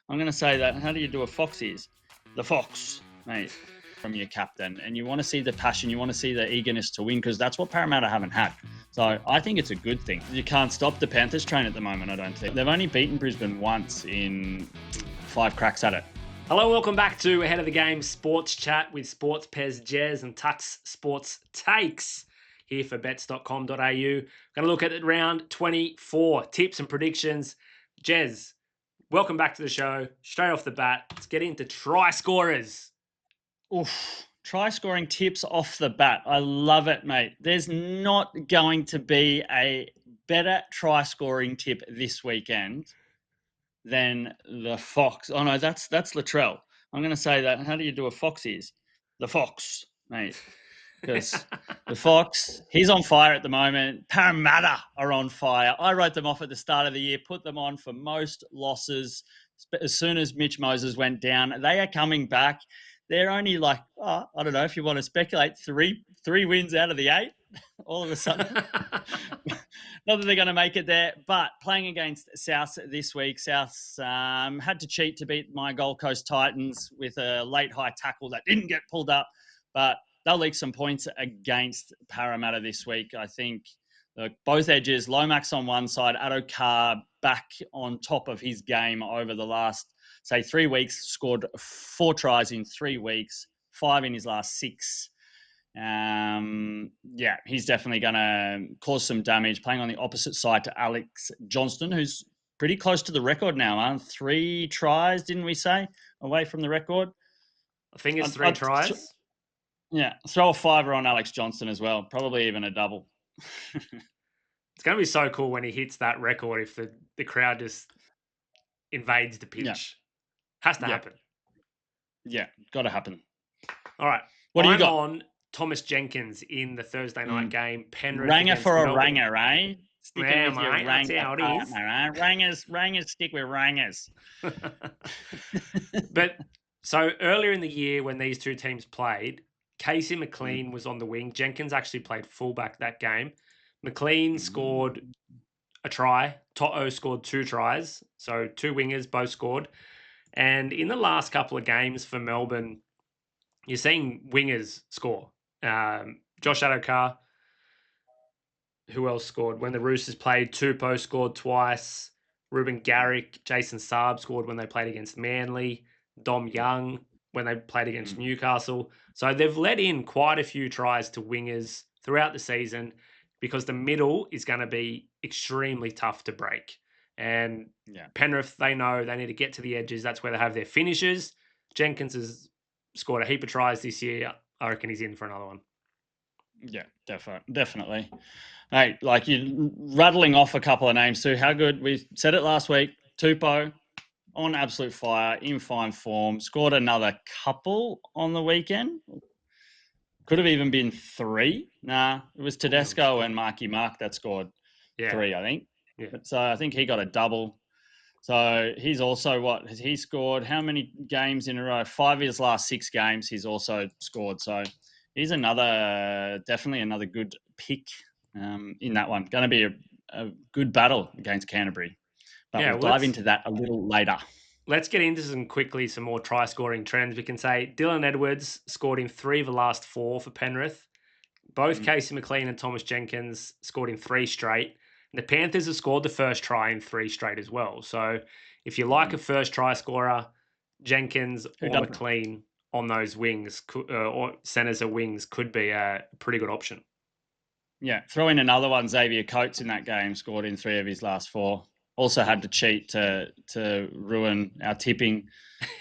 I'm going to say that. How do you do a fox is? The fox, mate, from your captain. And you want to see the passion. You want to see the eagerness to win because that's what Parramatta haven't had. So I think it's a good thing. You can't stop the Panthers train at the moment, I don't think. They've only beaten Brisbane once in 5 cracks at it. Hello, welcome back to Ahead of the Game Sports Chat with Sports Pez Jez and Tux Sports Takes here for bets.com.au. Going to look at round 24, tips and predictions. Jez, welcome back to the show. Straight off the bat, let's get into try scorers. Oof. Try scoring tips off the bat. I love it, mate. There's not going to be a better try scoring tip this weekend than the fox. Oh no, that's Latrell. I'm going to say that. How do you do a fox is? The fox, mate. Because the fox, he's on fire at the moment. Parramatta are on fire. I wrote them off at the start of the year, put them on for most losses. As soon as Mitch Moses went down, they are coming back. They're only like, I don't know if you want to speculate, three wins out of the 8 all of a sudden. Not that they're going to make it there, but playing against South this week, South's had to cheat to beat my Gold Coast Titans with a late high tackle that didn't get pulled up, but they'll leak some points against Parramatta this week. I think both edges, Lomax on one side, Addo-Carr back on top of his game over the last, say, 3 weeks, scored 4 tries in 3 weeks, 5 in his last 6. He's definitely going to cause some damage. Playing on the opposite side to Alex Johnston, who's pretty close to the record now. 3 tries, didn't we say, away from the record? I think it's 3 tries. Throw a 5er on Alex Johnston as well. Probably even a double. It's going to be so cool when he hits that record if the crowd just invades the pitch. Yeah. Has to happen. Yeah, got to happen. All right. What do you got? On Thomas Jenkins in the Thursday night game. Penrith Ranger against for Melbourne. a ranger, eh? Sticking with your That's how it is. Rangers stick with rangers. But so earlier in the year when these two teams played, Casey McLean was on the wing. Jenkins actually played fullback that game. McLean scored a try. Toto scored 2 tries. So 2 wingers both scored. And in the last couple of games for Melbourne, you're seeing wingers score. Josh Addo-Carr. Who else scored? When the Roosters played, Tupou scored twice. Ruben Garrick, Jason Saab scored when they played against Manly. Dom Young when they played against Newcastle. So they've let in quite a few tries to wingers throughout the season because the middle is going to be extremely tough to break. And Penrith, they know they need to get to the edges. That's where they have their finishers. Jenkins has scored a heap of tries this year. I reckon he's in for another one. Yeah, definitely. Hey, like you're rattling off a couple of names too. How good? We said it last week. Tupou on absolute fire, in fine form. Scored another couple on the weekend. Could have even been 3. Nah, it was Tedesco and Marky Mark that scored 3, I think. Yeah. So I think he got a double. So he's also has he scored how many games in a row? 5 of his last 6 games he's also scored. So he's definitely another good pick in that one. Going to be a good battle against Canterbury. But we'll dive into that a little later. Let's get into some more try-scoring trends. We can say Dylan Edwards scored in 3 of the last 4 for Penrith. Both Casey McLean and Thomas Jenkins scored in 3 straight. And the Panthers have scored the first try in 3 straight as well. So if you like a first try scorer, Jenkins or McLean on those wings or centers or wings could be a pretty good option. Yeah, throw in another one. Xavier Coates in that game scored in 3 of his last 4. Also had to cheat to ruin our tipping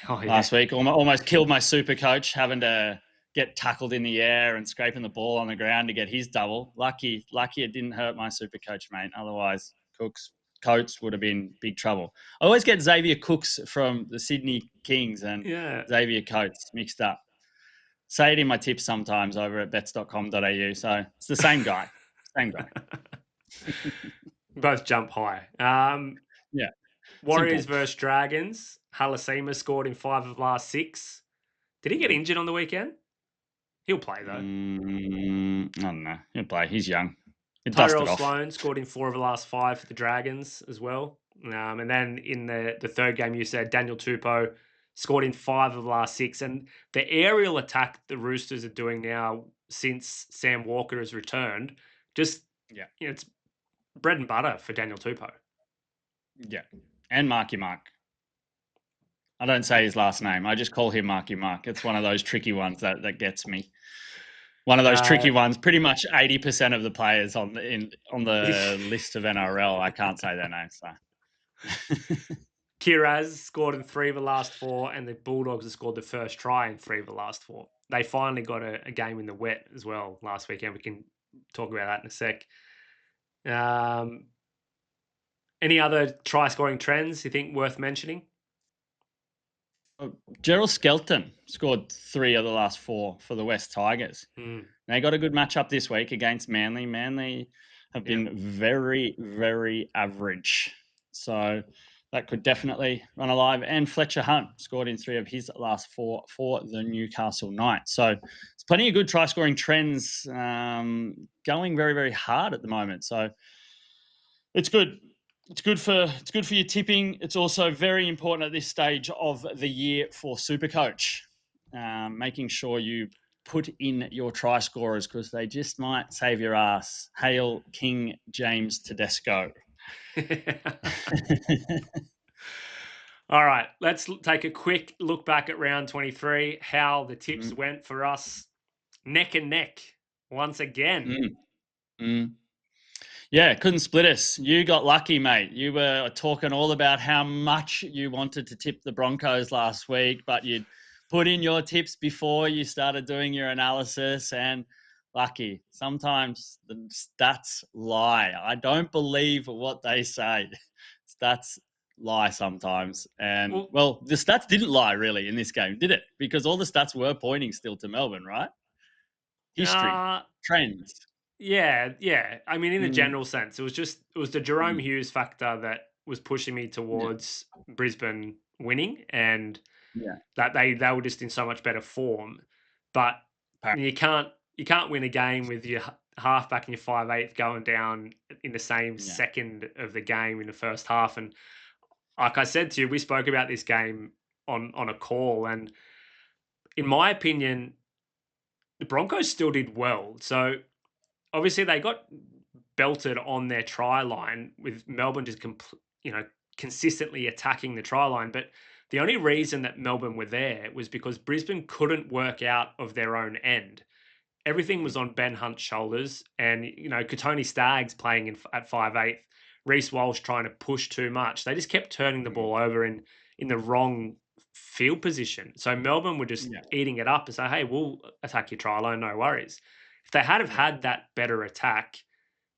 last week. Almost killed my super coach having to get tackled in the air and scraping the ball on the ground to get his double. Lucky it didn't hurt my super coach, mate. Otherwise, Coates would have been big trouble. I always get Xavier Cooks from the Sydney Kings and Xavier Coates mixed up. Say it in my tips sometimes over at bets.com.au. So it's the same guy. Both jump high. Warriors versus Dragons. Halasima scored in 5 of the last 6. Did he get injured on the weekend? He'll play, though. I don't know. He'll play. He's young. Tyrell Sloan scored in 4 of the last 5 for the Dragons as well. And then in the third game, you said Daniel Tupou scored in 5 of the last 6. And the aerial attack the Roosters are doing now since Sam Walker has returned, just Yeah. it's bread and butter for Daniel Tupou. Yeah. And Marky Mark. I don't say his last name. I just call him Marky Mark. It's one of those tricky ones that gets me. One of those tricky ones. Pretty much 80% of the players on the list of NRL, I can't say their names. So. Kiraz scored in 3 of the last 4, and the Bulldogs have scored the first try in 3 of the last 4. They finally got a game in the wet as well last weekend. We can talk about that in a sec. Any other try-scoring trends you think worth mentioning? Gerald Skelton scored 3 of the last 4 for the West Tigers. They got a good matchup this week against Manly. Manly have been very, very average. So that could definitely run alive. And Fletcher Hunt scored in 3 of his last 4 for the Newcastle Knights. So there's plenty of good try-scoring trends going very, very hard at the moment. So it's good. It's good for your tipping. It's also very important at this stage of the year for Supercoach, making sure you put in your try scorers because they just might save your ass. Hail King James Tedesco. All right, let's take a quick look back at round 23, how the tips went for us. Neck and neck once again. Yeah, couldn't split us. You got lucky, mate. You were talking all about how much you wanted to tip the Broncos last week, but you'd put in your tips before you started doing your analysis, and lucky. Sometimes the stats lie. I don't believe what they say. Stats lie sometimes. And, well, the stats didn't lie, really, in this game, did it? Because all the stats were pointing still to Melbourne, right? History, trends. Yeah. I mean, in a general sense, it was the Jerome Hughes factor that was pushing me towards Brisbane winning, and that they were just in so much better form. But you can't win a game with your halfback and your 5/8 going down in the same second of the game in the first half. And like I said to you, we spoke about this game on a call, and in my opinion, the Broncos still did well. So obviously they got belted on their try line with Melbourne just consistently attacking the try line. But the only reason that Melbourne were there was because Brisbane couldn't work out of their own end. Everything was on Ben Hunt's shoulders, and Katoni Staggs playing at 5/8, Reece Walsh trying to push too much. They just kept turning the ball over in the wrong field position. So Melbourne were just eating it up and say, "Hey, we'll attack your try line, no worries." If they had have had that better attack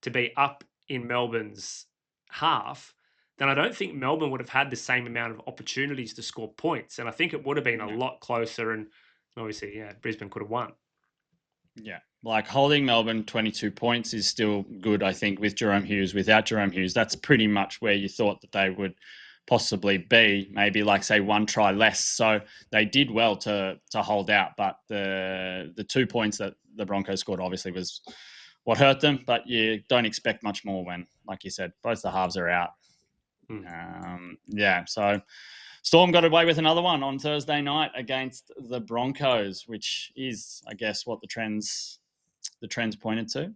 to be up in Melbourne's half, then I don't think Melbourne would have had the same amount of opportunities to score points. And I think it would have been a lot closer. And obviously, Brisbane could have won. Yeah, like holding Melbourne 22 points is still good, I think, with Jerome Hughes. Without Jerome Hughes, that's pretty much where you thought that they would possibly be, maybe like, say, 1 try less. So they did well to hold out, but the 2 points that the Broncos scored obviously was what hurt them, but you don't expect much more when, like you said, both the halves are out. So Storm got away with another one on Thursday night against the Broncos, which is, I guess, what the trends pointed to.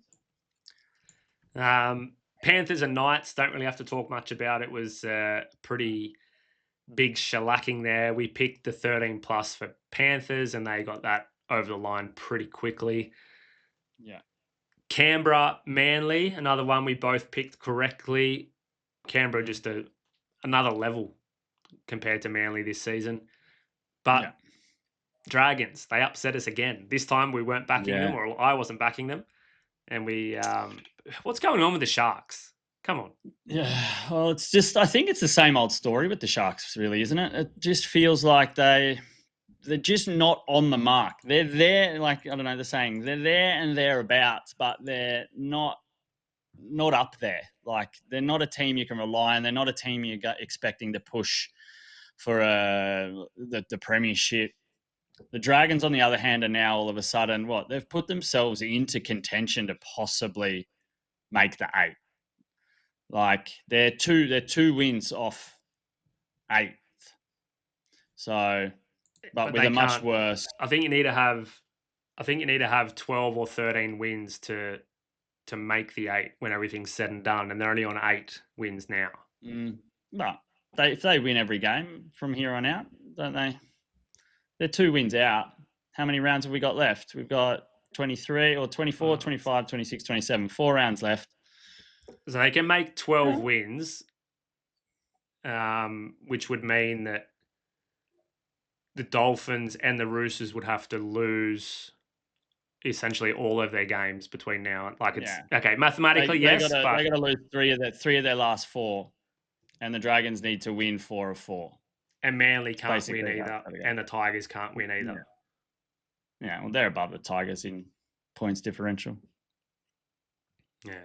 Panthers and Knights, don't really have to talk much about. It was pretty big shellacking there. We picked the 13 plus for Panthers, and they got that over the line pretty quickly. Yeah. Canberra, Manly, another one we both picked correctly. Canberra just another level compared to Manly this season. But Dragons, they upset us again. This time we weren't backing them, or I wasn't backing them. And we, what's going on with the Sharks? Come on. Yeah, well, it's just, I think it's the same old story with the Sharks, really, isn't it? It just feels like they're just not on the mark. They're there, like, I don't know the saying, they're there and thereabouts, but they're not up there. Like, they're not a team you can rely on. They're not a team you're expecting to push for the premiership. The Dragons, on the other hand, are now all of a sudden, they've put themselves into contention to possibly make the 8. Like they're two wins off 8th. So, but with they a much can't. worse. I think you need to have 12 or 13 wins to make the 8 when everything's said and done, and they're only on 8 wins now. But if they win every game from here on out, don't they? They're 2 wins out. How many rounds have we got left? We've got 23 or 24, 25, 26, 27. 4 rounds left. So they can make 12 wins, which would mean that the Dolphins and the Roosters would have to lose essentially all of their games between now and okay. Mathematically, yes, they but got to lose three of their last 4, and the Dragons need to win 4 of 4. And Manly can't win either, and the Tigers can't win either. Yeah, well, they're above the Tigers in points differential. Yeah.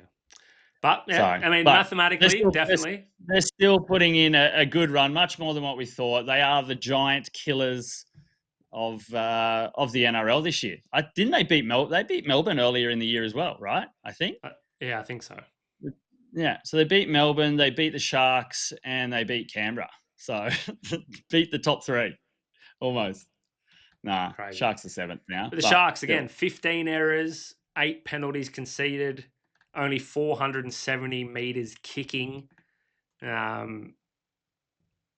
But, mathematically, definitely. They're still putting in a good run, much more than what we thought. They are the giant killers of the NRL this year. Didn't they beat Melbourne? They beat Melbourne earlier in the year as well, right? I think. Yeah, I think so. Yeah, so they beat Melbourne, they beat the Sharks, and they beat Canberra. So beat the top 3, almost. Nah, crazy. Sharks are 7th now. But the Sharks, again, 15 errors, 8 penalties conceded, only 470 meters kicking. They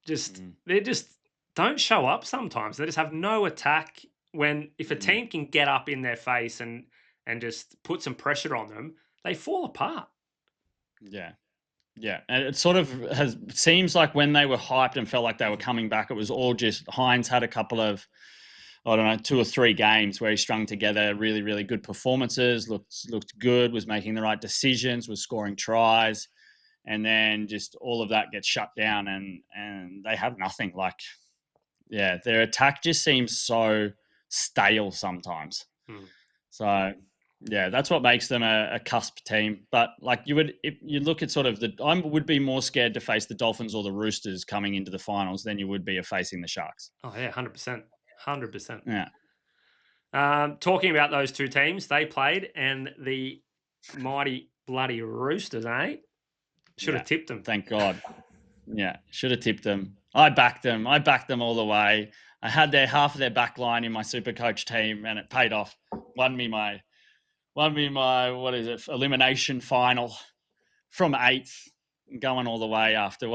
just don't show up sometimes. They just have no attack. If a team can get up in their face and just put some pressure on them, they fall apart. Yeah. Yeah, and it sort of seems like when they were hyped and felt like they were coming back, it was all just Hines had a couple of, 2 or 3 games where he strung together really, really good performances, looked good, was making the right decisions, was scoring tries, and then just all of that gets shut down and they have nothing. Their attack just seems so stale sometimes. So, yeah, that's what makes them a cusp team. But if you look at I would be more scared to face the Dolphins or the Roosters coming into the finals than you would be of facing the Sharks. Oh yeah, 100%, 100%. Yeah. Talking about those 2 teams, they played, and the mighty bloody Roosters, should have tipped them. Thank God. Yeah, should have tipped them. I backed them all the way. I had half of their back line in my super coach team, and it paid off. Won me my elimination final from 8th, going all the way after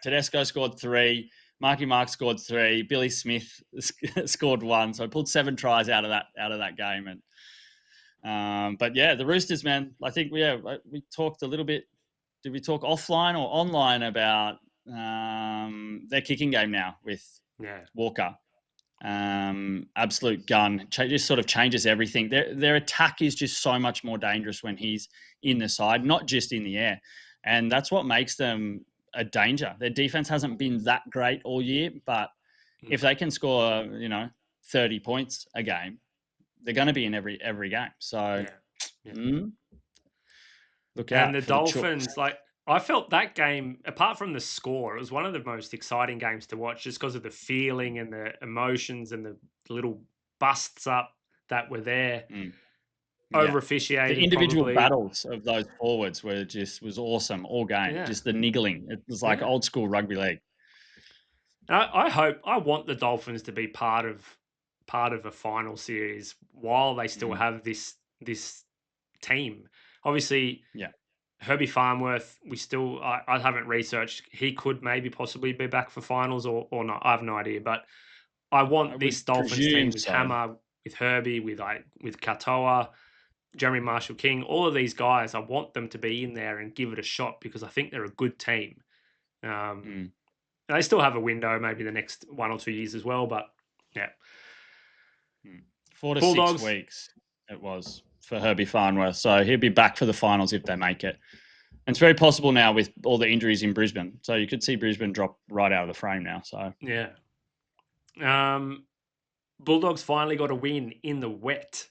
Tedesco scored 3, Marky Mark scored 3, Billy Smith scored 1, so I pulled 7 tries out of that game. And but yeah, the Roosters, man, I think we talked a little bit. Did we talk offline or online about their kicking game now with Walker? Absolute gun. Just sort of changes everything. Their attack is just so much more dangerous when he's in the side, not just in the air. And that's what makes them a danger. Their defense hasn't been that great all year, but if they can score, 30 points a game, they're going to be in every game. So look out. And the Dolphins, I felt that game, apart from the score, it was one of the most exciting games to watch just because of the feeling and the emotions and the little busts up that were there. Over officiated. The individual battles of those forwards was awesome all game. Yeah. Just the niggling. It was like old school rugby league. I want the Dolphins to be part of a final series while they still have this team. Obviously, Herbie Farnworth, I haven't researched. He could maybe possibly be back for finals or not. I have no idea. But I want this Dolphins team with Hammer, with Herbie, with Katoa, Jeremy Marshall-King, all of these guys. I want them to be in there and give it a shot because I think they're a good team. And they still have a window, maybe the next 1 or 2 years as well. But yeah, 4 to Bulldogs, 6 weeks it was for Herbie Farnworth. So he'll be back for the finals if they make it. And it's very possible now with all the injuries in Brisbane. So you could see Brisbane drop right out of the frame now. So yeah. Bulldogs finally got a win in the wet.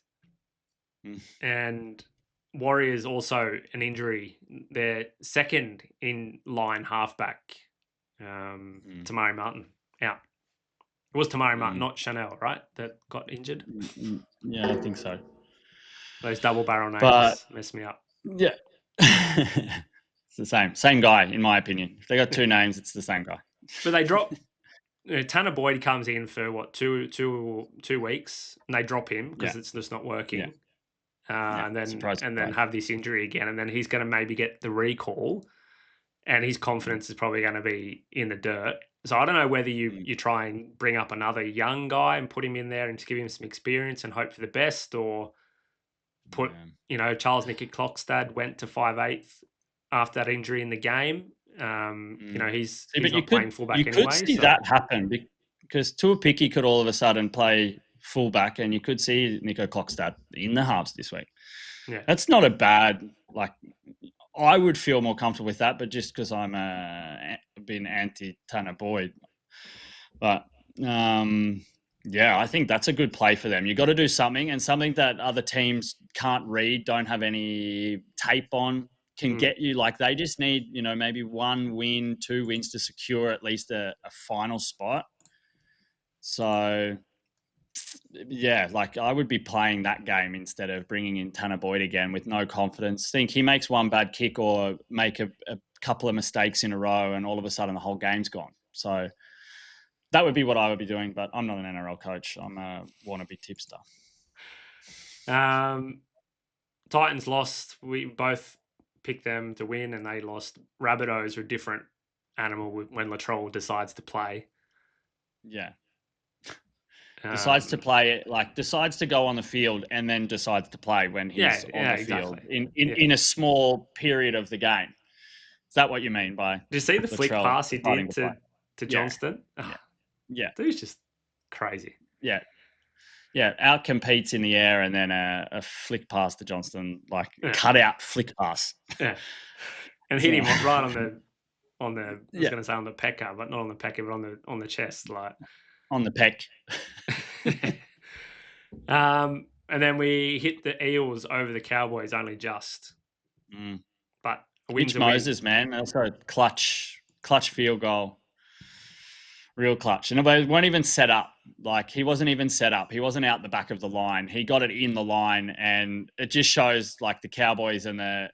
And Warriors also an injury. Their second in line halfback, Tamari Martin, out. It was Tamari Martin, not Chanel, right? That got injured. Yeah, I think so. Those double barrel names mess me up. Yeah. the same guy, in my opinion. If they got two names, it's the same guy. But they drop Tanner Boyd comes in for what 2 weeks, and they drop him because it's just not working. And then have this injury again, and then he's going to maybe get the recall, and his confidence is probably going to be in the dirt. So I don't know whether you try and bring up another young guy and put him in there and just give him some experience and hope for the best, or put Charles Nicky-Klokstad went to 5/8 after that injury in the game. He's not playing fullback anyway. You could see that happen because Tuapiki could all of a sudden play fullback, and you could see Nico Klokstad in the halves this week. Yeah, that's not a bad. I would feel more comfortable with that, but just because I'm been anti Tanner Boyd, but I think that's a good play for them. You got to do something, and something that other teams can't read, don't have any tape on, can get you. They just need, maybe 1 win, 2 wins to secure at least a final spot. So, I would be playing that game instead of bringing in Tanner Boyd again with no confidence. Think he makes one bad kick or make a couple of mistakes in a row, and all of a sudden the whole game's gone. So that would be what I would be doing, but I'm not an NRL coach. I'm a wannabe tipster. Titans lost. We both picked them to win, and they lost. Rabbitohs are a different animal when Latrell decides to play. Yeah. Decides to play, decides to go on the field and then decides to play when he's on the field in a small period of the game. Is that what you mean by? Did you see the flick pass he did to Johnston? Yeah. Dude's just crazy. Yeah. Yeah, outcompetes in the air and then a flick pass to Johnston, cut out flick pass. Yeah. And hit him right on the I was going to say on the pecker, but not on the pecker, but on the chest, on the peck. And then we hit the Eels over the Cowboys only just. But Mitch Moses, man, also clutch field goal. Real clutch. And it weren't even set up. He wasn't even set up. He wasn't out the back of the line. He got it in the line, and it just shows the Cowboys and the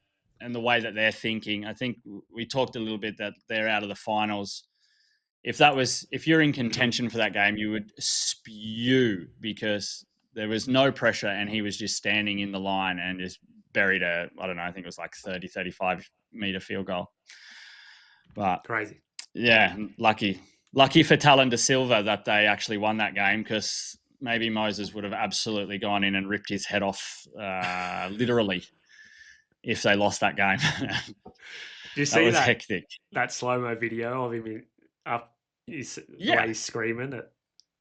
way that they're thinking. I think we talked a little bit that they're out of the finals. If you're in contention for that game, you would spew because there was no pressure, and he was just standing in the line and just buried I think it was 30, 35 meter field goal. But crazy. Yeah, lucky for Talon De Silva that they actually won that game, because maybe Moses would have absolutely gone in and ripped his head off, literally, if they lost that game. Did you see that? Hectic. That slow-mo video of him up, the way he's screaming it.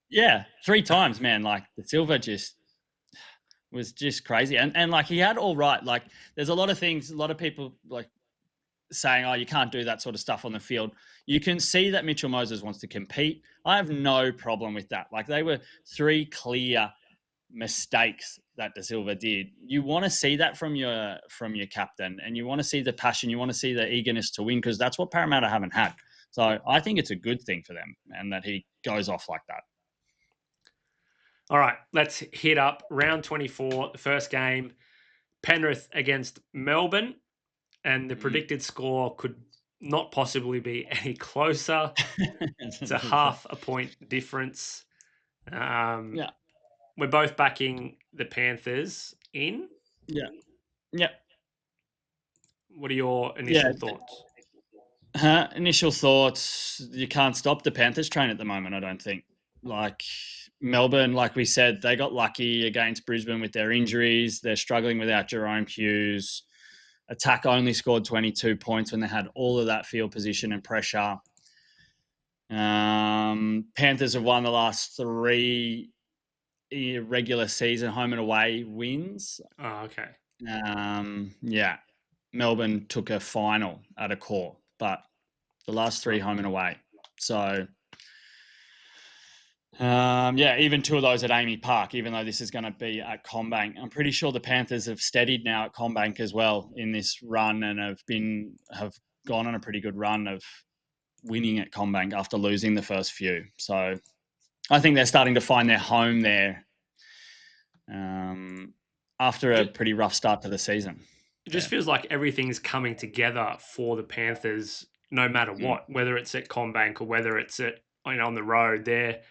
Yeah, 3 times, man. De Silva was just crazy, and he had all right. There's a lot of things, a lot of people saying, "Oh, you can't do that sort of stuff on the field." You can see that Mitchell Moses wants to compete. I have no problem with that. They were 3 clear mistakes that De Silva did. You want to see that from your captain, and you want to see the passion. You want to see the eagerness to win, because that's what Parramatta haven't had. So I think it's a good thing for them, and that he goes off like that. All right, let's hit up round 24, the first game, Penrith against Melbourne, and the predicted score could not possibly be any closer. It's a half a point difference. We're both backing the Panthers in. Yeah. What are your initial thoughts? Initial thoughts, you can't stop the Panthers train at the moment, I don't think. Melbourne, like we said, they got lucky against Brisbane with their injuries. They're struggling without Jerome Hughes. Attack only scored 22 points when they had all of that field position and pressure. Panthers have won the last 3 regular season home and away wins. Oh, okay. Melbourne took a final at a core, but the last 3 home and away. So, even 2 of those at Amy Park, even though this is going to be at CommBank. I'm pretty sure the Panthers have steadied now at CommBank as well in this run, and have gone on a pretty good run of winning at CommBank after losing the first few. So I think they're starting to find their home there after a pretty rough start to the season. it just feels like everything's coming together for the Panthers, no matter what, whether it's at CommBank or whether it's at on the road. They're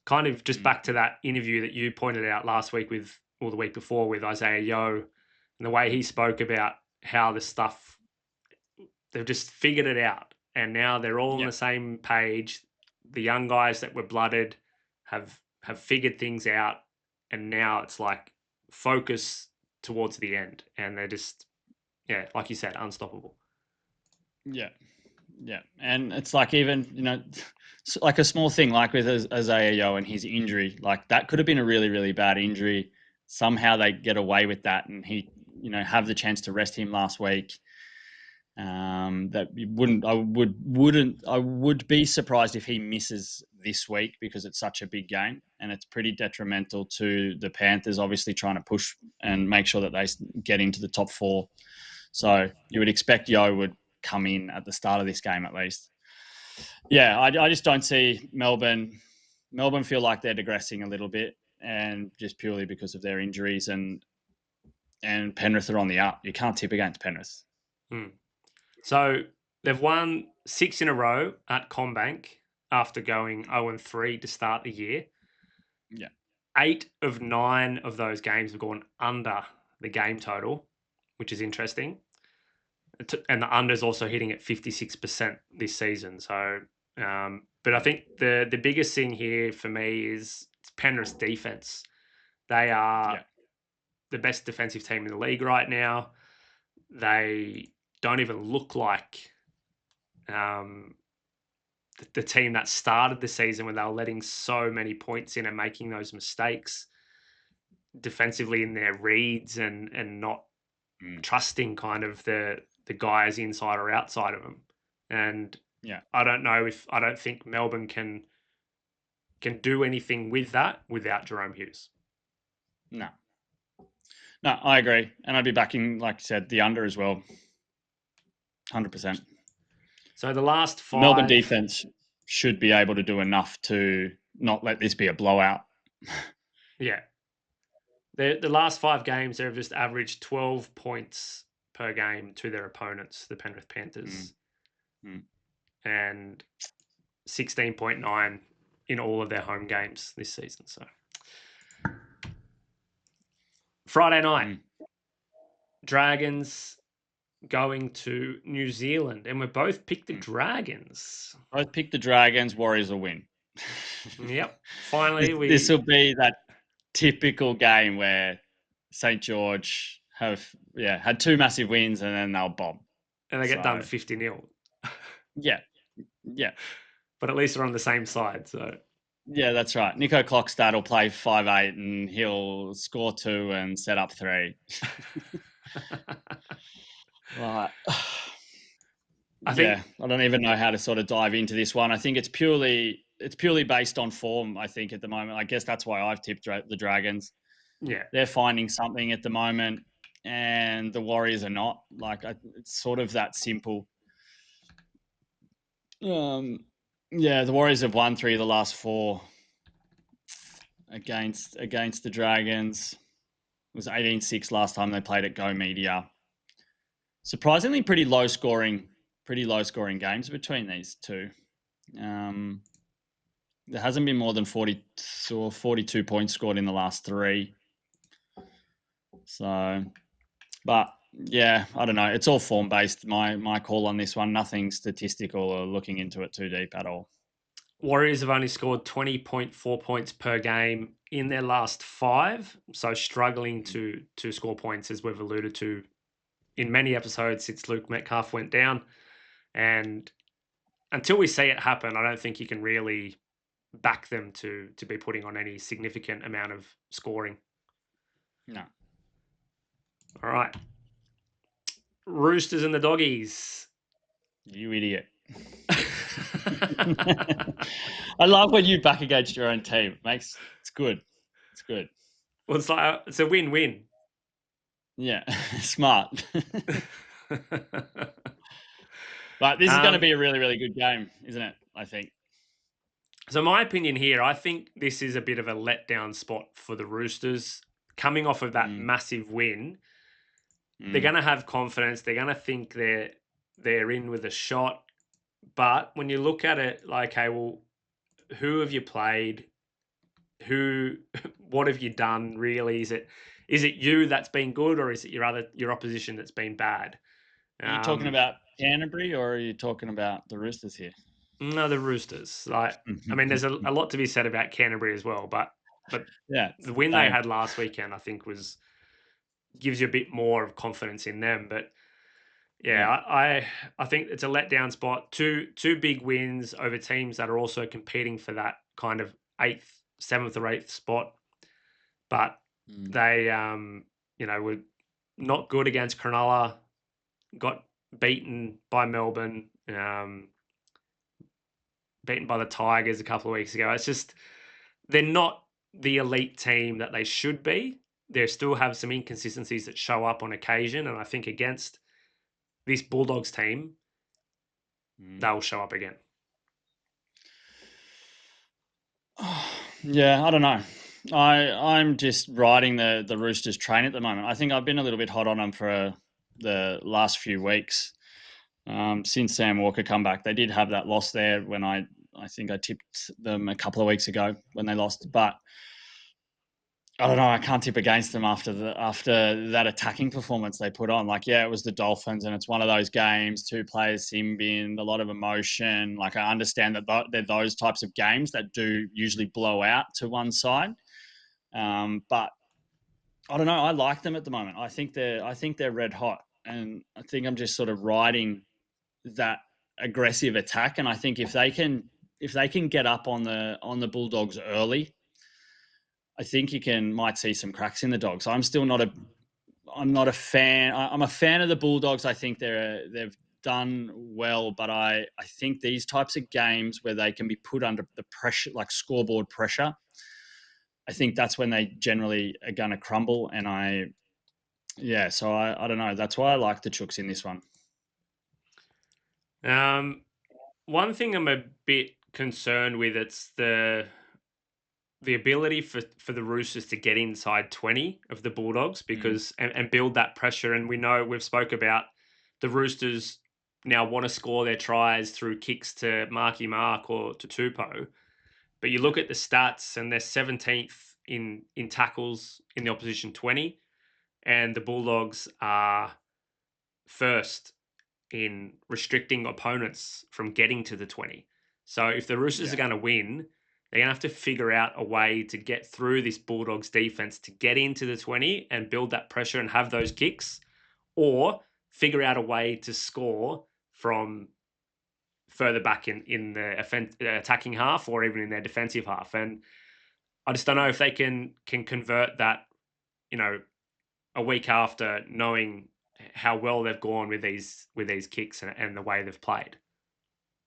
kind of just back to that interview that you pointed out last week or the week before with Isaiah Yeo, and the way he spoke about how the stuff, they've just figured it out, and now they're all on the same page. The young guys that were blooded have figured things out, and now it's like focus towards the end, and they're just, like you said, unstoppable. Yeah. Yeah. And it's like, even, like a small thing, like with Isaiah Yeo and his injury, like that could have been a really, really bad injury. Somehow they get away with that, and he, have the chance to rest him last week. That I would be surprised if he misses this week, because it's such a big game and it's pretty detrimental to the Panthers, obviously trying to push and make sure that they get into the top 4. So you would expect Yo would come in at the start of this game at least. Yeah, I just don't see Melbourne feel like they're digressing a little bit, and just purely because of their injuries, and Penrith are on the up. You can't tip against Penrith. So they've won 6 in a row at CommBank after going 0-3 to start the year. Yeah. 8 of 9 of those games have gone under the game total, which is interesting. And the under's also hitting at 56% this season. So, but I think the biggest thing here for me is Penrith's defense. They are the best defensive team in the league right now. They don't even look like the team that started the season when they were letting so many points in and making those mistakes defensively in their reads and not trusting kind of the guys inside or outside of them. And I don't think Melbourne can do anything with that without Jerome Hughes. No, I agree. And I'd be backing, like you said, the under as well. 100%. So the last 5... Melbourne defense should be able to do enough to not let this be a blowout. Yeah. The last 5 games, they've just averaged 12 points per game to their opponents, the Penrith Panthers. And 16.9 in all of their home games this season. So Friday night, Dragons going to New Zealand, and we both picked the Dragons. Both picked the Dragons. Warriors will win. Yep. Finally, this will be that typical game where St. George have had 2 massive wins, and then they'll bomb. And they get done 50-0. Yeah. But at least they're on the same side, so... Yeah, that's right. Nico Klockstad will play 5'8", and he'll score 2 and set up 3. Right. I don't even know how to sort of dive into this one. I think it's purely based on form, I think, at the moment. I guess that's why I've tipped the Dragons. Yeah. They're finding something at the moment, and the Warriors are not. Like, it's sort of that simple. The Warriors have won 3 of the last 4 against the Dragons. It was 18-6 last time they played at Go Media. Surprisingly, pretty low scoring games between these two. There hasn't been more than 40 or 42 points scored in the last 3. So, but yeah, I don't know. It's all form based. My call on this one, nothing statistical or looking into it too deep at all. Warriors have only scored 20.4 points per game in their last 5, so struggling to score points, as we've alluded to in many episodes since Luke Metcalf went down. And until we see it happen, I don't think you can really back them to be putting on any significant amount of scoring. No. All right. Roosters and the Doggies. You idiot. I love when you back against your own team. It's good. It's good. Well, it's a win-win. Yeah, smart. But this is going to be a really, really good game, isn't it? I think. So my opinion here, I think this is a bit of a letdown spot for the Roosters. Coming off of that massive win, they're going to have confidence. They're going to think they're in with a shot. But when you look at it, like, hey, well, who have you played? What have you done? Really, is it you that's been good, or is it your opposition that's been bad? Are you talking about Canterbury or are you talking about the Roosters here? No, the Roosters. Like, I mean, there's a lot to be said about Canterbury as well, but Yeah, the win they same. had last weekend, I think, gives you a bit more of confidence in them. But yeah, Yeah. I think it's a letdown spot. Two big wins over teams that are also competing for that kind of seventh or eighth spot, but they were not good against Cronulla. Got beaten by Melbourne. Beaten by the Tigers a couple of weeks ago. It's just they're not the elite team that they should be. They still have some inconsistencies that show up on occasion, and I think against this Bulldogs team, they'll show up again. Yeah, I don't know. I'm just riding the Roosters train at the moment. I think I've been a little bit hot on them for the last few weeks. Since Sam Walker come back, they did have that loss there when I think I tipped them a couple of weeks ago when they lost, but I don't know. I can't tip against them after that attacking performance they put on. Like, yeah, it was the Dolphins, and it's one of those games. Two players sin binned, a lot of emotion. Like, I understand that they're those types of games that do usually blow out to one side. But I don't know. I like them at the moment. I think they're red hot, and I think I'm just sort of riding that aggressive attack. And I think if they can get up on the Bulldogs early, I think might see some cracks in the Dogs. I'm not a fan. I'm a fan of the Bulldogs. I think they've done well, but I think these types of games where they can be put under the pressure, like scoreboard pressure, I think that's when they generally are going to crumble. And so I don't know. That's why I like the Chooks in this one. One thing I'm a bit concerned with, it's the ability for the Roosters to get inside 20 of the Bulldogs because and build that pressure. And we know we've spoke about the Roosters now want to score their tries through kicks to Marky Mark or to Tupou. But you look at the stats and they're 17th in tackles in the opposition 20, and the Bulldogs are first in restricting opponents from getting to the 20. So if the Roosters are going to win, they're going to have to figure out a way to get through this Bulldogs defense to get into the 20 and build that pressure and have those kicks, or figure out a way to score from further back in the attacking half or even in their defensive half. And I just don't know if they can convert that, a week after knowing how well they've gone with these kicks and the way they've played.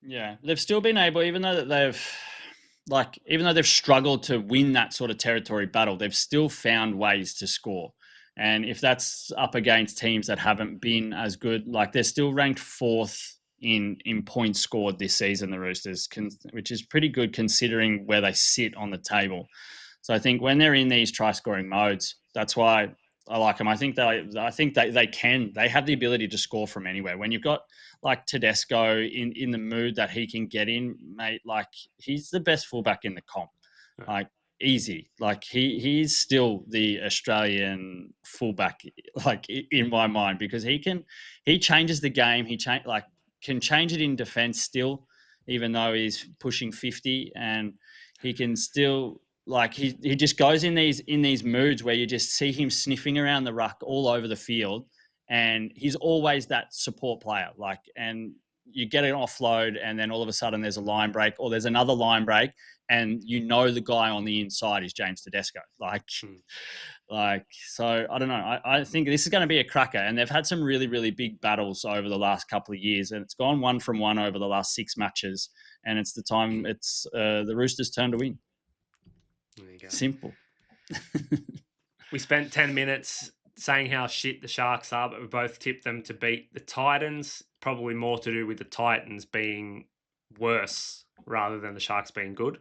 Yeah, they've still been able, even though they've struggled to win that sort of territory battle, they've still found ways to score. And if that's up against teams that haven't been as good, like they're still ranked fourth in points scored this season, the Roosters, which is pretty good considering where they sit on the table. So I think when they're in these try scoring modes, that's why I like them. I think they have the ability to score from anywhere. When you've got like Tedesco in the mood that he can get in, mate, like he's the best fullback in the comp. Like easy. Like he's still the Australian fullback, like in my mind, because he changes the game. Can change it in defense still, even though he's pushing 50, and he can still like he just goes in these moods where you just see him sniffing around the ruck all over the field, and he's always that support player. Like, and you get an offload, and then all of a sudden there's a line break, or there's another line break, and the guy on the inside is James Tedesco. So I don't know. I think this is going to be a cracker, and they've had some really, really big battles over the last couple of years, and it's gone 1-1 over the last 6 matches, and it's the Roosters' turn to win. There you go. Simple. We spent 10 minutes saying how shit the Sharks are, but we both tipped them to beat the Titans. Probably more to do with the Titans being worse rather than the Sharks being good.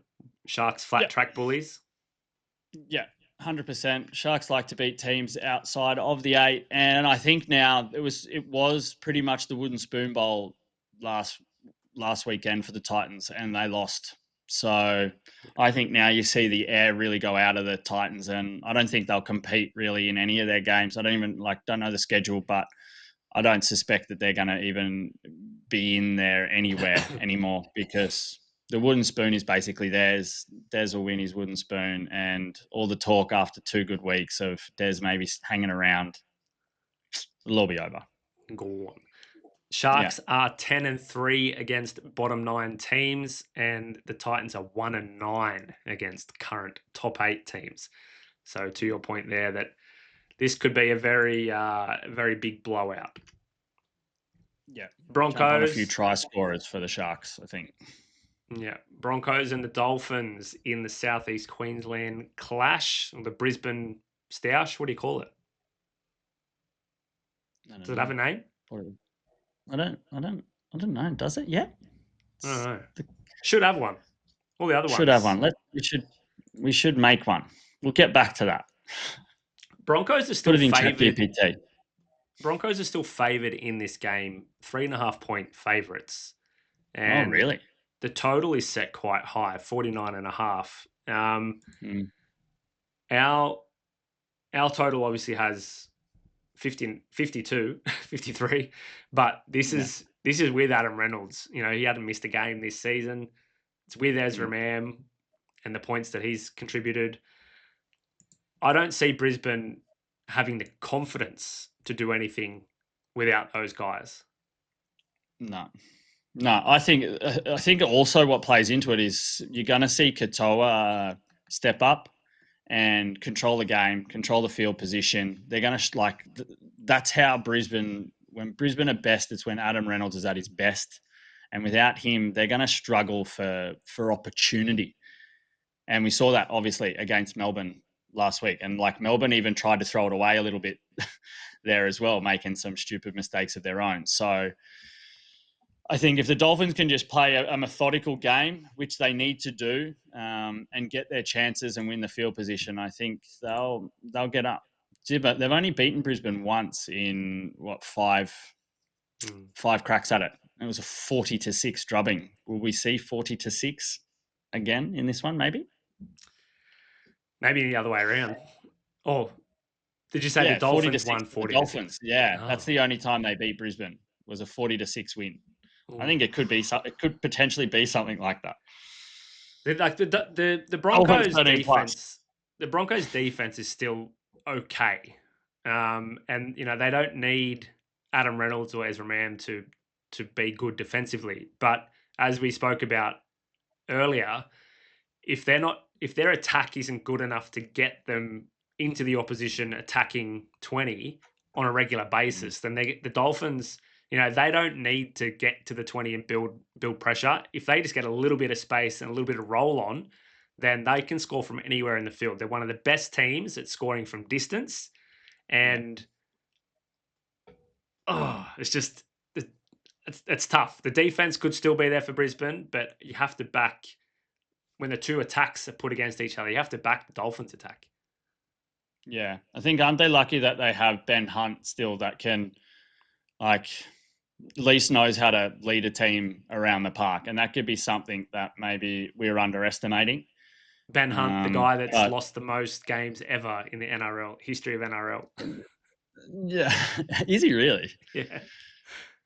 Sharks flat track bullies. Yeah. 100%. Sharks like to beat teams outside of the 8, and I think now it was pretty much the wooden spoon bowl last weekend for the Titans, and they lost. So I think now you see the air really go out of the Titans, and I don't think they'll compete really in any of their games. I don't know the schedule, but I don't suspect that they're going to even be in there anywhere anymore, because the wooden spoon is basically theirs. Des will win his wooden spoon, and all the talk after 2 good weeks of Des maybe hanging around, it'll all be over. Gone. Sharks are 10-3 against bottom 9 teams, and the Titans are 1-9 against current top 8 teams. So to your point there, that this could be a very big blowout. Yeah, Broncos jump on a few try scorers for the Sharks, I think. Yeah, Broncos and the Dolphins in the Southeast Queensland clash, or the Brisbane Stoush. What do you call it? Does it have a name? I don't know. Does it? Yeah. I don't know. Should have one. All the other ones should have one. We should make one. We'll get back to that. Broncos are still Put it in favoured. ChatGPT. Broncos are still favoured in this game, 3.5 point favourites. Oh, really? The total is set quite high, 49.5. Our total obviously has 52, 53, but this is with Adam Reynolds. You know, he hadn't missed a game this season. It's with Ezra Mam and the points that he's contributed. I don't see Brisbane having the confidence to do anything without those guys. No. I think also what plays into it is you're going to see Katoa step up and control the game, control the field position. They're going to that's how Brisbane. When Brisbane are best, it's when Adam Reynolds is at his best, and without him, they're going to struggle for opportunity. And we saw that obviously against Melbourne last week, and Melbourne even tried to throw it away a little bit there as well, making some stupid mistakes of their own. So I think if the Dolphins can just play a methodical game, which they need to do, and get their chances and win the field position, I think they'll get up. But they've only beaten Brisbane once in five cracks at it. It was a 40-6 drubbing. Will we see 40-6 again in this one? Maybe the other way around. Oh, did you say the Dolphins won 40? The Dolphins, that's the only time they beat Brisbane, was a 40-6 win. I think it could potentially be something like that. The Broncos defense. The Broncos defense is still okay, and they don't need Adam Reynolds or Ezra Mam to be good defensively. But as we spoke about earlier, if their attack isn't good enough to get them into the opposition attacking 20 on a regular basis, then the Dolphins, they don't need to get to the 20 and build pressure. If they just get a little bit of space and a little bit of roll on, then they can score from anywhere in the field. They're one of the best teams at scoring from distance. And it's tough. The defense could still be there for Brisbane, but you have to back, when the two attacks are put against each other, you have to back the Dolphins attack. Yeah. I think, aren't they lucky that they have Ben Hunt still, that can at least knows how to lead a team around the park, and that could be something that maybe we're underestimating. Ben Hunt, the guy that's lost the most games ever in the NRL, history of NRL. Yeah. Is he really? Yeah.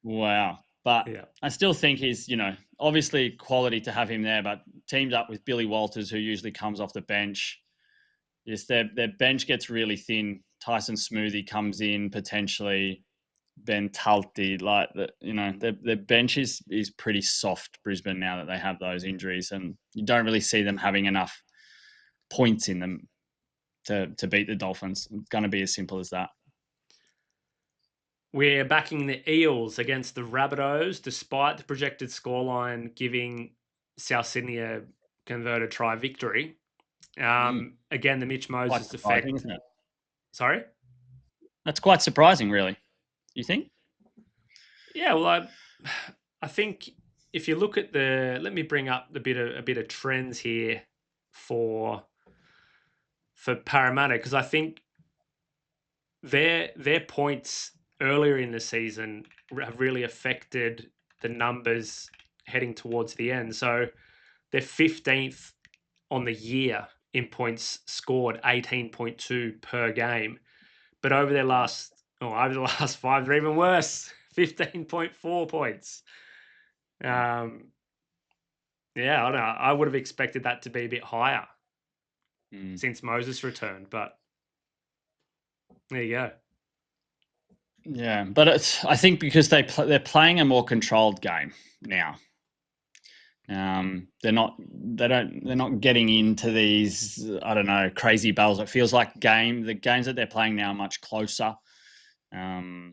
Wow. But I still think he's, obviously quality to have him there, but teamed up with Billy Walters, who usually comes off the bench. Yes, their bench gets really thin. Tyson Smoothie comes in potentially. Ben Talti, their bench is pretty soft, Brisbane, now that they have those injuries, and you don't really see them having enough points in them to beat the Dolphins. It's going to be as simple as that. We're backing the Eels against the Rabbitohs, despite the projected scoreline giving South Sydney a converted try victory. Again, the Mitch Moses effect. Isn't it? Sorry? That's quite surprising, really. You think? Yeah, well, I think if you look at let me bring up a bit of trends here for for Parramatta, because I think their points earlier in the season have really affected the numbers heading towards the end. So they're 15th on the year in points scored, 18.2 per game. But over the last 5, they're even worse, 15.4 points. Yeah, I don't know. I would have expected that to be a bit higher since Moses returned, but there you go. Yeah, but I think because they're playing a more controlled game now. They're not getting into these, I don't know, crazy battles. It feels like the games that they're playing now are much closer. So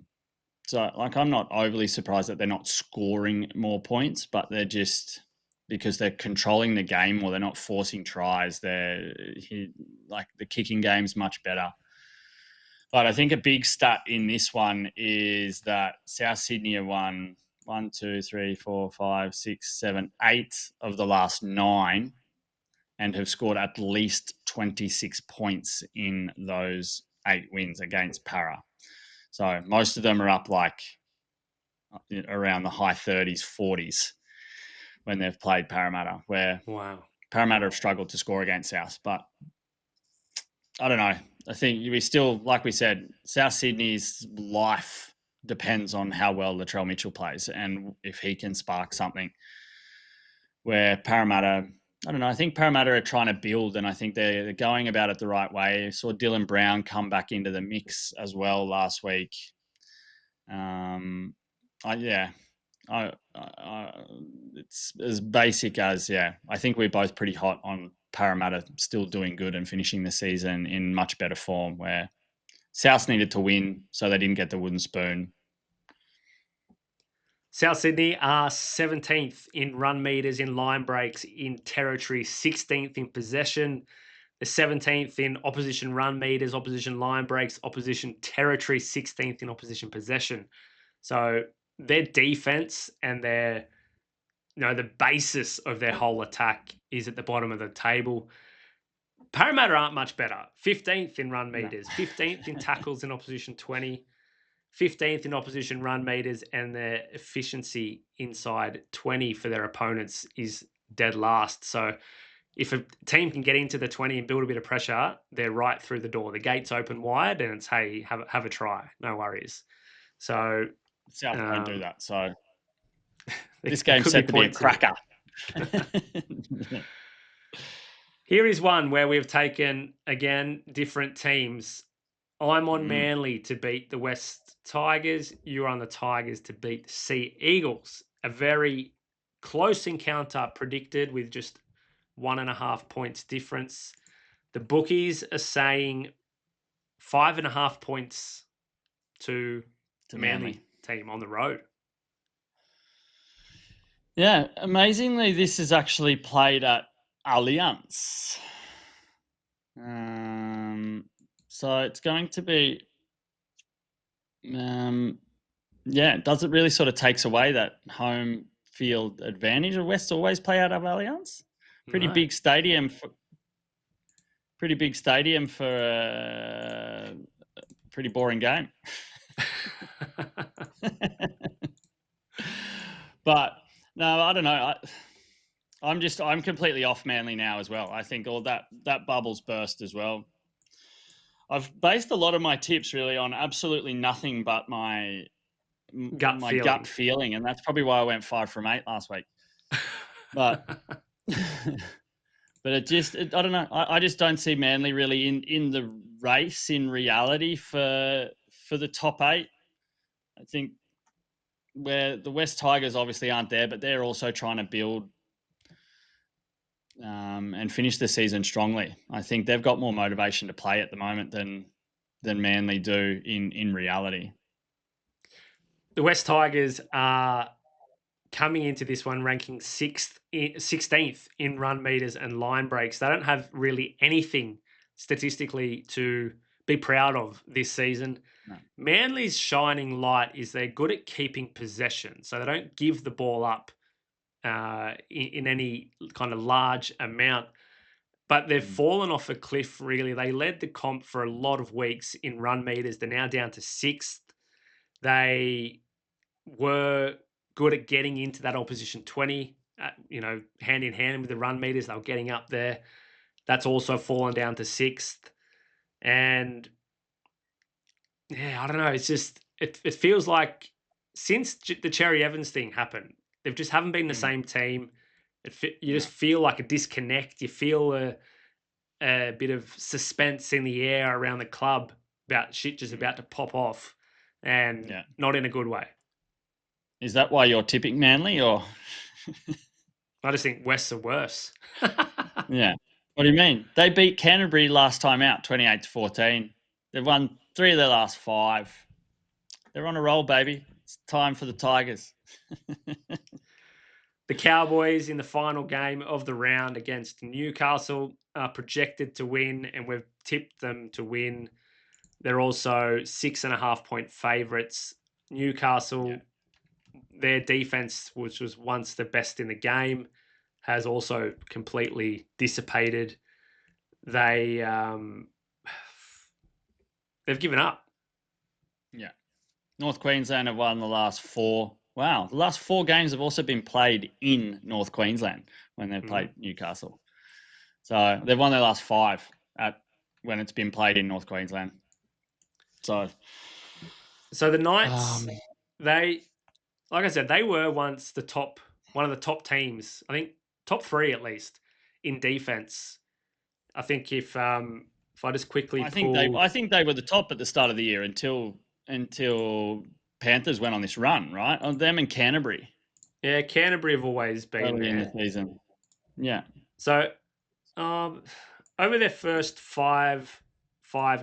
like I'm not overly surprised that they're not scoring more points, but they're just because they're controlling the game or they're not forcing tries. Like the kicking game's much better. But I think a big stat in this one is that South Sydney have won 1, 2, 3, 4, 5, 6, 7, 8 of the last 9 and have scored at least 26 points in those 8 wins against Para. So most of them are up like around the high 30s, 40s when they've played Parramatta, where Parramatta have struggled to score against South. But I don't know. I think we still, like we said, South Sydney's life depends on how well Latrell Mitchell plays and if he can spark something. Where Parramatta, I don't know, I think Parramatta are trying to build and I think they're going about it the right way. I saw Dylan Brown come back into the mix as well last week. It's as basic as, I think we're both pretty hot on Parramatta still doing good and finishing the season in much better form, where South needed to win so they didn't get the wooden spoon. South Sydney are 17th in run meters, in line breaks, in territory, 16th in possession. The 17th in opposition run meters, opposition line breaks, opposition territory, 16th in opposition possession. So their defense and the basis of their whole attack is at the bottom of the table. Parramatta aren't much better. 15th in run meters, 15th in tackles in opposition 20, 15th in opposition run meters, and their efficiency inside 20 for their opponents is dead last. So if a team can get into the 20 and build a bit of pressure, they're right through the door. The gate's open wide and it's, hey, have a try. No worries. So South don't do that. So this game's set to be a cracker. Here is one where we've taken, again, different teams. I'm on Manly to beat the West Tigers. You're on the Tigers to beat the Sea Eagles. A very close encounter predicted with just 1.5 points difference. The bookies are saying 5.5 points to Manly team on the road. Yeah, amazingly, this is actually played at Allianz. So it's going to be, does it really sort of takes away that home field advantage? Or West always play out of Allianz? Pretty big stadium for a pretty boring game. But no, I don't know. I'm completely off Manly now as well. I think all that bubble's burst as well. I've based a lot of my tips really on absolutely nothing but my gut feeling, and that's probably why I went 5 from 8 last week. But but I don't know. I just don't see Manly really in the race in reality for the top 8. I think where the West Tigers obviously aren't there, but they're also trying to build and finish the season strongly. I think they've got more motivation to play at the moment than Manly do in reality. The West Tigers are coming into this one ranking 16th in run meters and line breaks. They don't have really anything statistically to be proud of this season. No. Manly's shining light is they're good at keeping possession, so they don't give the ball up in any kind of large amount. but they've fallen off a cliff, really. They led the comp for a lot of weeks in run meters. They're now down to 6th. They were good at getting into that opposition 20, hand in hand with the run meters. They were getting up there. That's also fallen down to 6th. And yeah, I don't know. It's just, it feels like since the Cherry Evans thing happened, they just haven't been the same team. You just feel like a disconnect. You feel a bit of suspense in the air around the club about shit just about to pop off, and not in a good way. Is that why you're tipping Manly, or? I just think Wests are worse. Yeah. What do you mean? They beat Canterbury last time out, 28-14. They've won 3 of their last 5. They're on a roll, baby. It's time for the Tigers. The Cowboys in the final game of the round against Newcastle are projected to win, and we've tipped them to win. They're also 6.5-point favourites. Newcastle, their defense, which was once the best in the game, has also completely dissipated. They've given up. Yeah. North Queensland have won the last 4. Wow. The last 4 games have also been played in North Queensland when they've played Newcastle. So they've won their last 5 when it's been played in North Queensland. So the Knights, like I said, they were once one of the top teams. I think top 3 at least in defense. I think if I just quickly I think they were the top at the start of the year until Panthers went on this run, right? On them and Canterbury. Yeah, Canterbury have always been early there in the season. Yeah. So over their first five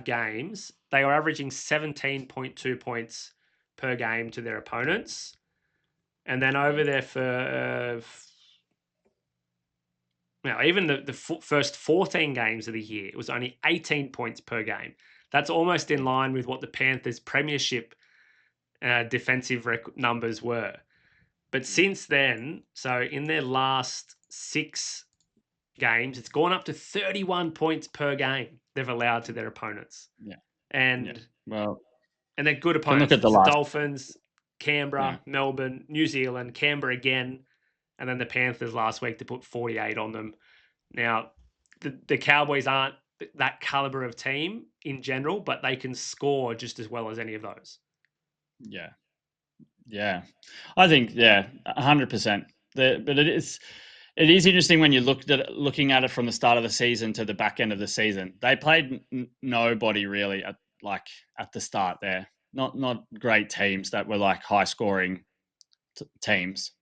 games, they are averaging 17.2 points per game to their opponents. And then over their even the first 14 games of the year, it was only 18 points per game. That's almost in line with what the Panthers' premiership defensive numbers were. But since then, so in their last 6 games, it's gone up to 31 points per game they've allowed to their opponents. Yeah. And well, and they're good opponents. Look at the Dolphins, Canberra, Melbourne, New Zealand, Canberra again, and then the Panthers last week to put 48 on them. Now, the Cowboys aren't that caliber of team in general, but they can score just as well as any of those. Yeah. Yeah. I think, 100%. But it is interesting when you looking at it from the start of the season to the back end of the season. They played nobody really at the start there. Not great teams that were like high scoring teams.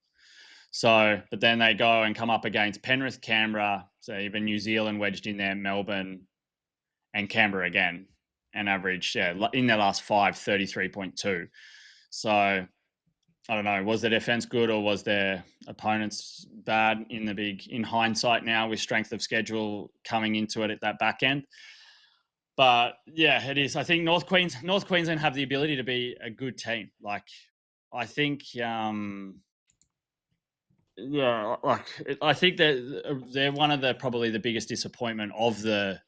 So, but then they go and come up against Penrith, Canberra, so even New Zealand wedged in there, Melbourne, and Canberra again, and averaged in their last 5, 33.2. So I don't know, was their defense good or was their opponents bad in hindsight now with strength of schedule coming into it at that back end? But yeah, it is. I think North Queensland have the ability to be a good team. Like, I think, I think that they're one of probably the biggest disappointment of the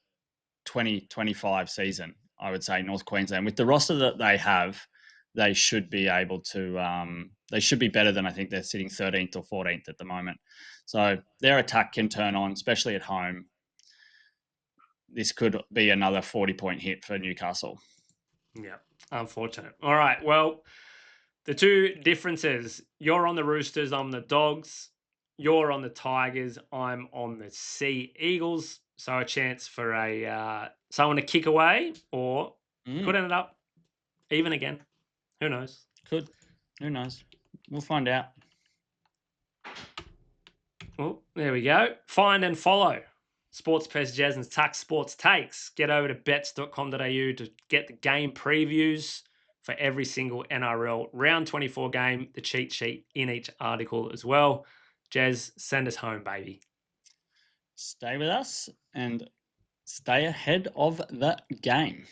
2025 season. I would say North Queensland, with the roster that they have, they should be able to. They should be better than, I think they're sitting 13th or 14th at the moment. So their attack can turn on, especially at home. This could be another 40-point hit for Newcastle. Yeah, unfortunate. All right, well, the two differences: you're on the Roosters, I'm the Dogs. You're on the Tigers, I'm on the Sea Eagles. So a chance for someone to kick away, or could end up even again. Who knows? Could. Who knows? We'll find out. Well, there we go. Find and follow Sports Pest Jazz and Tax Sports Takes. Get over to bets.com.au to get the game previews for every single NRL round 24 game, the cheat sheet in each article as well. Jazz, send us home, baby. Stay with us and stay ahead of the game.